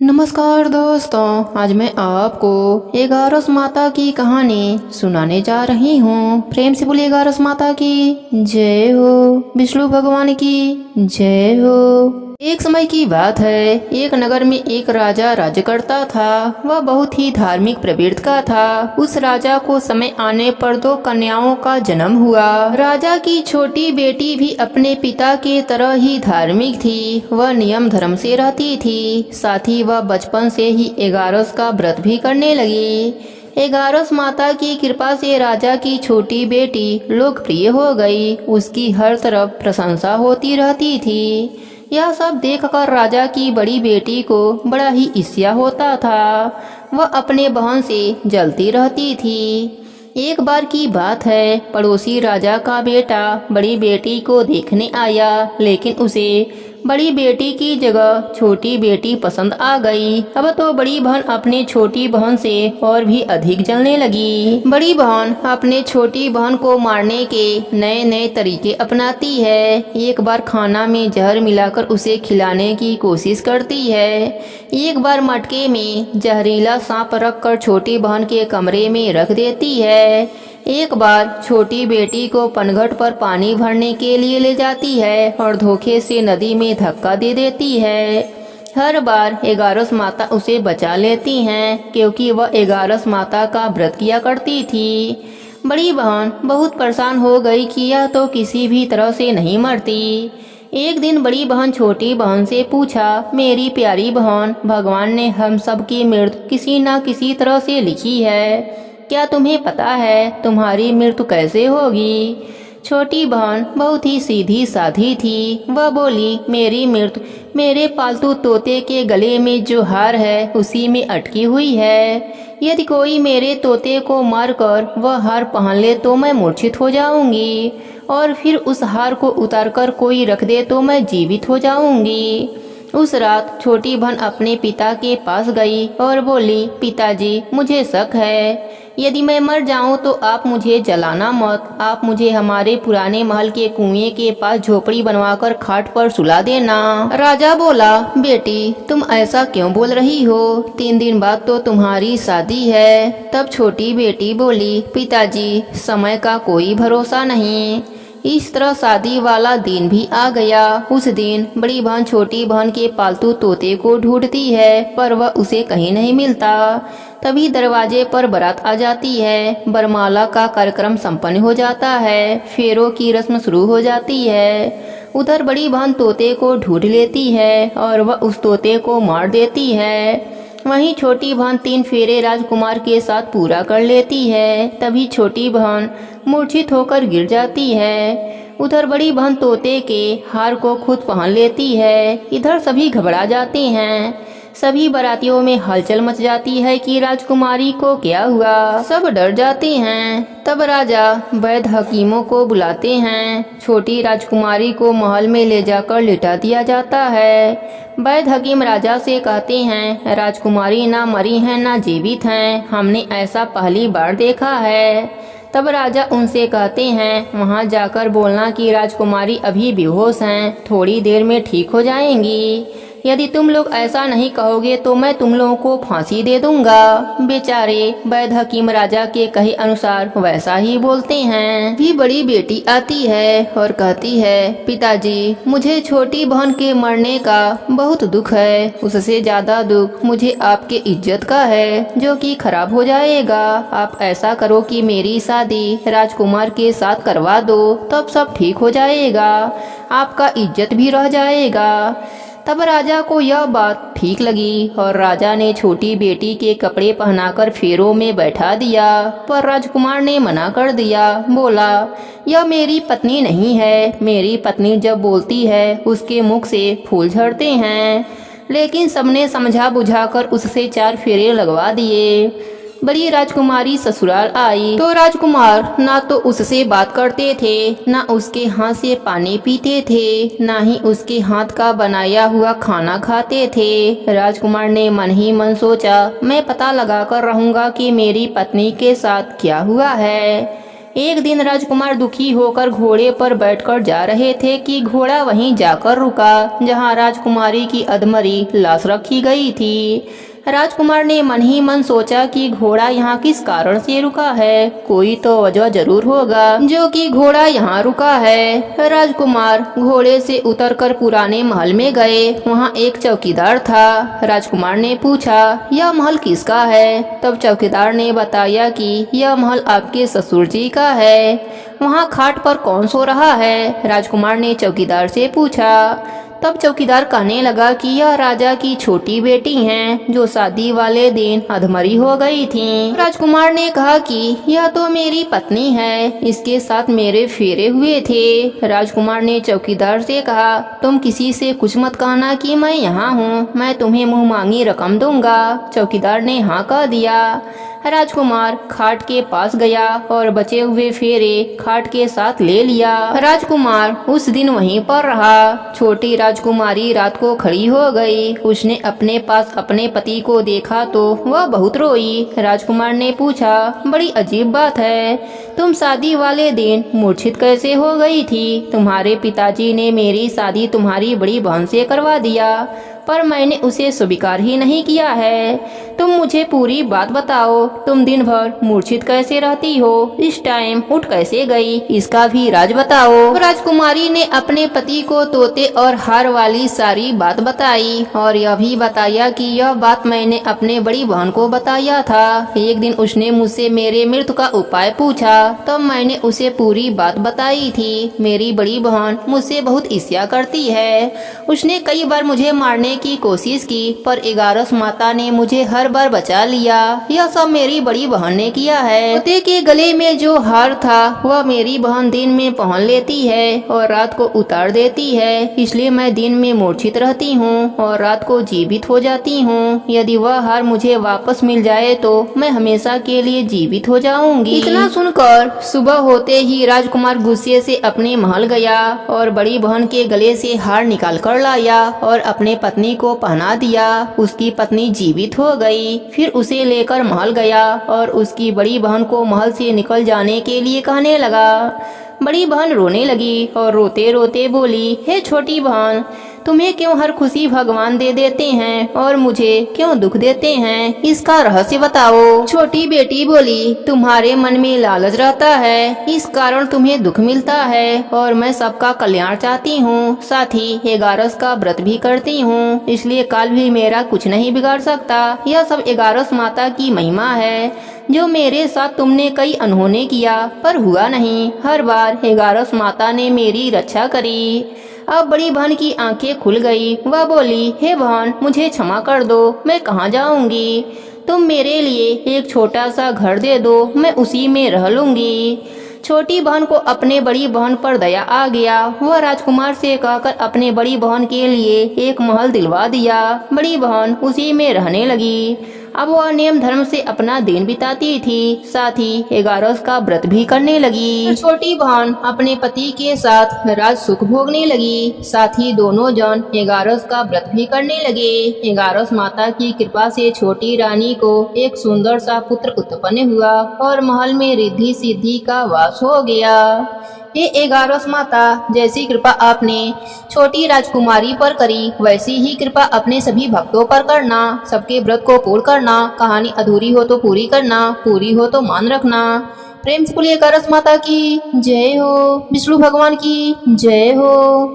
नमस्कार दोस्तों, आज मैं आपको एगारस माता की कहानी सुनाने जा रही हूँ। प्रेम से बोलिए एगारस माता की जय हो, विष्णु भगवान की जय हो। एक समय की बात है, एक नगर में एक राजा राज्य करता था। वह बहुत ही धार्मिक प्रवृत्ति का था। उस राजा को समय आने पर दो कन्याओं का जन्म हुआ। राजा की छोटी बेटी भी अपने पिता के तरह ही धार्मिक थी। वह नियम धर्म से रहती थी। साथ ही वह बचपन से ही एगारस का व्रत भी करने लगी। एगारस माता की कृपा से राजा की छोटी बेटी लोकप्रिय हो गई। उसकी हर तरफ प्रशंसा होती रहती थी। यह सब देखकर राजा की बड़ी बेटी को बड़ा ही ईर्ष्या होता था। वह अपने बहन से जलती रहती थी। एक बार की बात है, पड़ोसी राजा का बेटा बड़ी बेटी को देखने आया, लेकिन उसे बड़ी बेटी की जगह छोटी बेटी पसंद आ गई। अब तो बड़ी बहन अपनी छोटी बहन से और भी अधिक जलने लगी। बड़ी बहन अपने छोटी बहन को मारने के नए नए तरीके अपनाती है। एक बार खाना में जहर मिलाकर उसे खिलाने की कोशिश करती है। एक बार मटके में जहरीला सांप रखकर छोटी बहन के कमरे में रख देती है। एक बार छोटी बेटी को पनघट पर पानी भरने के लिए ले जाती है और धोखे से नदी में धक्का दे देती है। हर बार एगारस माता उसे बचा लेती हैं, क्योंकि वह एगारस माता का व्रत किया करती थी। बड़ी बहन बहुत परेशान हो गई कि यह तो किसी भी तरह से नहीं मरती। एक दिन बड़ी बहन छोटी बहन से पूछा, मेरी प्यारी बहन, भगवान ने हम सब की मृत्यु किसी न किसी तरह से लिखी है। क्या तुम्हें पता है तुम्हारी मृत्यु कैसे होगी? छोटी बहन बहुत ही सीधी साधी थी। वह बोली, मेरी मृत्यु मेरे पालतू तोते के गले में जो हार है उसी में अटकी हुई है। यदि कोई मेरे तोते को मारकर वह हार पहन ले तो मैं मूर्छित हो जाऊंगी, और फिर उस हार को उतारकर कोई रख दे तो मैं जीवित हो जाऊंगी। उस रात छोटी बहन अपने पिता के पास गई और बोली, पिताजी, मुझे शक है। यदि मैं मर जाऊं तो आप मुझे जलाना मत। आप मुझे हमारे पुराने महल के कुएं के पास झोपड़ी बनवाकर खाट पर सुला देना। राजा बोला, बेटी, तुम ऐसा क्यों बोल रही हो? 3 दिन बाद तो तुम्हारी शादी है। तब छोटी बेटी बोली, पिताजी, समय का कोई भरोसा नहीं। इस तरह शादी वाला दिन भी आ गया। उस दिन बड़ी बहन छोटी बहन के पालतू तोते को ढूंढती है, पर वह उसे कहीं नहीं मिलता। तभी दरवाजे पर बारात आ जाती है। बरमाला का कार्यक्रम संपन्न हो जाता है। फेरों की रस्म शुरू हो जाती है। उधर बड़ी बहन तोते को ढूंढ लेती है और वह उस तोते को मार देती है। वहीं छोटी बहन 3 फेरे राजकुमार के साथ पूरा कर लेती है। तभी छोटी बहन मूर्छित होकर गिर जाती है। उधर बड़ी बहन तोते के हार को खुद पहन लेती है। इधर सभी घबरा जाते हैं। सभी बारातियों में हलचल मच जाती है कि राजकुमारी को क्या हुआ। सब डर जाते हैं। तब राजा वैद्य हकीमों को बुलाते हैं। छोटी राजकुमारी को महल में ले जाकर लिटा दिया जाता है। वैद्य हकीम राजा से कहते हैं, राजकुमारी ना मरी है ना जीवित हैं। हमने ऐसा पहली बार देखा है। तब राजा उनसे कहते हैं, वहां जाकर बोलना कि राजकुमारी अभी बेहोश हैं, थोड़ी देर में ठीक हो जाएंगी। यदि तुम लोग ऐसा नहीं कहोगे तो मैं तुम लोगों को फांसी दे दूंगा। बेचारे वैद्य हकीम राजा के कहे अनुसार वैसा ही बोलते हैं। भी बड़ी बेटी आती है और कहती है, पिताजी, मुझे छोटी बहन के मरने का बहुत दुख है। उससे ज्यादा दुख मुझे आपके इज्जत का है, जो कि खराब हो जाएगा। आप ऐसा करो कि मेरी शादी राजकुमार के साथ करवा दो, तब सब ठीक हो जाएगा। आपका इज्जत भी रह जाएगा। तब राजा को यह बात ठीक लगी और राजा ने छोटी बेटी के कपड़े पहनाकर फेरों में बैठा दिया, पर राजकुमार ने मना कर दिया। बोला, यह मेरी पत्नी नहीं है। मेरी पत्नी जब बोलती है उसके मुख से फूल झड़ते हैं। लेकिन सबने समझा बुझाकर उससे 4 फेरे लगवा दिए। बड़ी राजकुमारी ससुराल आई तो राजकुमार ना तो उससे बात करते थे, ना उसके हाथ से पानी पीते थे, ना ही उसके हाथ का बनाया हुआ खाना खाते थे। राजकुमार ने मन ही मन सोचा, मैं पता लगा कर रहूंगा कि मेरी पत्नी के साथ क्या हुआ है। एक दिन राजकुमार दुखी होकर घोड़े पर बैठकर जा रहे थे कि घोड़ा वहीं जाकर रुका जहां राजकुमारी की अधमरी लाश रखी गई थी। राजकुमार ने मन ही मन सोचा कि घोड़ा यहाँ किस कारण से रुका है, कोई तो वजह जरूर होगा जो कि घोड़ा यहाँ रुका है। राजकुमार घोड़े से उतरकर पुराने महल में गए। वहाँ एक चौकीदार था। राजकुमार ने पूछा, यह महल किसका है? तब चौकीदार ने बताया कि यह महल आपके ससुर जी का है। वहाँ खाट पर कौन सो रहा है? राजकुमार ने चौकीदार से पूछा। तब चौकीदार कहने लगा कि यह राजा की छोटी बेटी हैं जो शादी वाले दिन अधमरी हो गई थी। राजकुमार ने कहा कि यह तो मेरी पत्नी है, इसके साथ मेरे फेरे हुए थे। राजकुमार ने चौकीदार से कहा, तुम किसी से कुछ मत कहना कि मैं यहाँ हूँ, मैं तुम्हें मुँह मांगी रकम दूंगा। चौकीदार ने हाँ कह दिया। राजकुमार खाट के पास गया और बचे हुए फेरे खाट के साथ ले लिया। राजकुमार उस दिन वहीं पर रहा। छोटी राजकुमारी रात को खड़ी हो गई। उसने अपने पास अपने पति को देखा तो वह बहुत रोई। राजकुमार ने पूछा, बड़ी अजीब बात है, तुम शादी वाले दिन मूर्छित कैसे हो गई थी? तुम्हारे पिताजी ने मेरी शादी तुम्हारी बड़ी बहन से करवा दिया, पर मैंने उसे स्वीकार ही नहीं किया है। तुम मुझे पूरी बात बताओ, तुम दिन भर मूर्छित कैसे रहती हो? इस टाइम उठ कैसे गई? इसका भी राज बताओ। राजकुमारी ने अपने पति को तोते और हार वाली सारी बात बताई और यह भी बताया कि यह बात मैंने अपने बड़ी बहन को बताया था। एक दिन उसने मुझसे मेरे मृत्यु का उपाय पूछा, तब मैंने उसे पूरी बात बताई थी। मेरी बड़ी बहन मुझसे बहुत ईर्ष्या करती है। उसने कई बार मुझे मारने की कोशिश की, पर एगारस माता ने मुझे हर बार बचा लिया। यह सब मेरी बड़ी बहन ने किया है। तोते के गले में जो हार था वह मेरी बहन दिन में पहन लेती है और रात को उतार देती है, इसलिए मैं दिन में मूर्छित रहती हूँ और रात को जीवित हो जाती हूँ। यदि वह हार मुझे वापस मिल जाए तो मैं हमेशा के लिए जीवित हो जाऊंगी। इतना सुनकर सुबह होते ही राजकुमार गुस्से से अपने महल गया और बड़ी बहन के गले से हार निकाल कर लाया और अपने पत्नी को पहना दिया। उसकी पत्नी जीवित हो गई। फिर उसे लेकर महल गया और उसकी बड़ी बहन को महल से निकल जाने के लिए कहने लगा। बड़ी बहन रोने लगी और रोते रोते बोली, हे छोटी बहन, तुम्हें क्यों हर खुशी भगवान दे देते हैं और मुझे क्यों दुख देते हैं? इसका रहस्य बताओ। छोटी बेटी बोली, तुम्हारे मन में लालच रहता है, इस कारण तुम्हें दुख मिलता है और मैं सबका कल्याण चाहती हूँ। साथ ही एगारस का व्रत भी करती हूँ, इसलिए काल भी मेरा कुछ नहीं बिगाड़ सकता। यह सब एगारस माता की महिमा है। जो मेरे साथ तुमने कई अनहोनी किया पर हुआ नहीं। हर बार एगारस माता ने मेरी रक्षा करी। अब बड़ी बहन की आंखें खुल गई। वह बोली, हे बहन, मुझे क्षमा कर दो, मैं कहाँ जाऊंगी? तुम मेरे लिए एक छोटा सा घर दे दो, मैं उसी में रह लूंगी। छोटी बहन को अपने बड़ी बहन पर दया आ गया। वह राजकुमार से कहकर अपने बड़ी बहन के लिए एक महल दिलवा दिया। बड़ी बहन उसी में रहने लगी। अब वह नियम धर्म से अपना दिन बिताती थी, साथ ही एगारस का व्रत भी करने लगी। छोटी बहन अपने पति के साथ राज सुख भोगने लगी। साथ ही दोनों जन एगारस का व्रत भी करने लगे। एगारस माता की कृपा से छोटी रानी को एक सुंदर सा पुत्र उत्पन्न हुआ और महल में रिद्धि सिद्धि का वास हो गया। हे एगारस माता, जैसी कृपा आपने छोटी राजकुमारी पर करी, वैसी ही कृपा अपने सभी भक्तों पर करना। सबके व्रत को पूर्ण करना। कहानी अधूरी हो तो पूरी करना, पूरी हो तो मान रखना। प्रेम से बोलिए एगारस माता की जय हो। विष्णु भगवान की जय हो।